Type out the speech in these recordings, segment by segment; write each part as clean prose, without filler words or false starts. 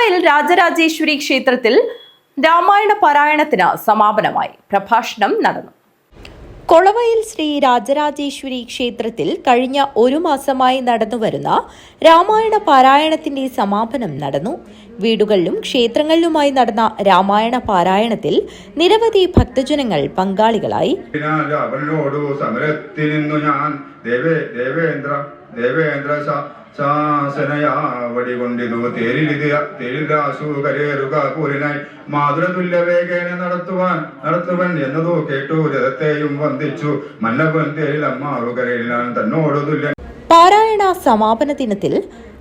കൊളവയിൽ രാജരാജേശ്വരി ക്ഷേത്രത്തിൽ രാമായണ പാരായണത്തിന് സമാപനമായി. പ്രഭാഷണം നടന്നു. കൊളവയിൽ ശ്രീ രാജരാജേശ്വരി ക്ഷേത്രത്തിൽ കഴിഞ്ഞ ഒരു മാസമായി നടന്നുവരുന്ന രാമായണ പാരായണത്തിന്റെ സമാപനം നടന്നു. വീടുകളിലും ക്ഷേത്രങ്ങളിലുമായി നടന്ന രാമായണ പാരായണത്തിൽ നിരവധി ഭക്തജനങ്ങൾ പങ്കാളികളായി. ശാസനയാവടികൊണ്ടിതു തേരിലാശുകരേറുക കൂലിനായി മാതൃതുല്യവേഗേന നടത്തുവൻ എന്നതോ കേട്ടു രഥത്തെയും വന്ദിച്ചു മന്നവൻ തേരിലമ്മാറുകരയിൽ ഞാൻ തന്നോടു തുല്യൻ. പാരായണ സമാപന ദിനത്തിൽ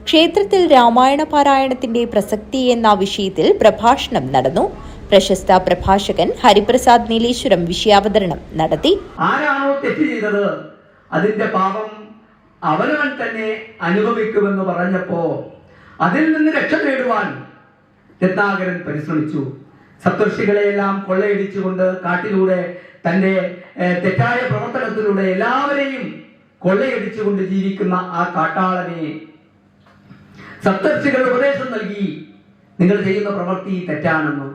ക്ഷേത്രത്തിൽ രാമായണ പാരായണത്തിന്റെ പ്രസക്തി എന്ന വിഷയത്തിൽ പ്രഭാഷണം നടന്നു. പ്രശസ്ത പ്രഭാഷകൻ ഹരിപ്രസാദ് നീലേശ്വരം വിഷയാവതരണം നടത്തി. ആരാണോ തെറ്റ് ചെയ്തത് അതിന്റെ പാപം അവനവൻ തന്നെ അനുഭവിക്കുമെന്ന് പറഞ്ഞപ്പോ അതിൽ നിന്ന് രക്ഷ നേടുവാൻ രത്നാകരൻ പരിശ്രമിച്ചു. സപ്തർഷികളെയെല്ലാം കൊള്ളയടിച്ചുകൊണ്ട് കാട്ടിലൂടെ തന്റെ തെറ്റായ പ്രവർത്തനത്തിലൂടെ എല്ലാവരെയും കൊള്ളയടിച്ചുകൊണ്ട് ജീവിക്കുന്ന ആ കാട്ടാളനെ സപ്തർഷികൾ ഉപദേശം നൽകി, നിങ്ങൾ ചെയ്യുന്ന പ്രവൃത്തി തെറ്റാണെന്ന്.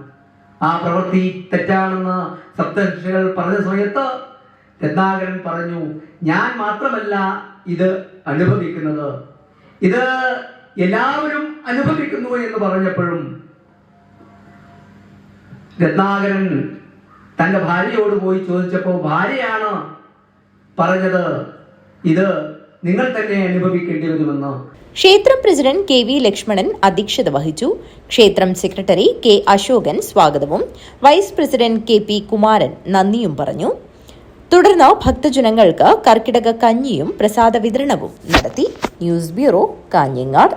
ആ പ്രവൃത്തി തെറ്റാണെന്ന് സപ്തർഷികൾ പറഞ്ഞ സമയത്ത് രത്നാകരൻ പറഞ്ഞു, ഞാൻ മാത്രമല്ല ഇത് അനുഭവിക്കുന്നത്, ഇത് എല്ലാവരും അനുഭവിക്കുന്നു എന്ന് പറഞ്ഞപ്പോഴും രത്നാകരൻ തന്റെ ഭാര്യയോട് പോയി ചോദിച്ചപ്പോൾ ഭാര്യയാണ് പറഞ്ഞത്, ഇത് നിങ്ങൾ തന്നെ അനുഭവിക്കേണ്ടി വരുമെന്ന്. ക്ഷേത്രം പ്രസിഡന്റ് KV ലക്ഷ്മണൻ അധ്യക്ഷത വഹിച്ചു. ക്ഷേത്രം സെക്രട്ടറി K അശോകൻ സ്വാഗതവും വൈസ് പ്രസിഡന്റ് KP കുമാരൻ നന്ദിയും പറഞ്ഞു. തുടർന്ന് ഭക്തജനങ്ങൾക്ക് കർക്കിടക കഞ്ഞിയും പ്രസാദ വിതരണവും നടത്തി. News bureau, Kanhangad.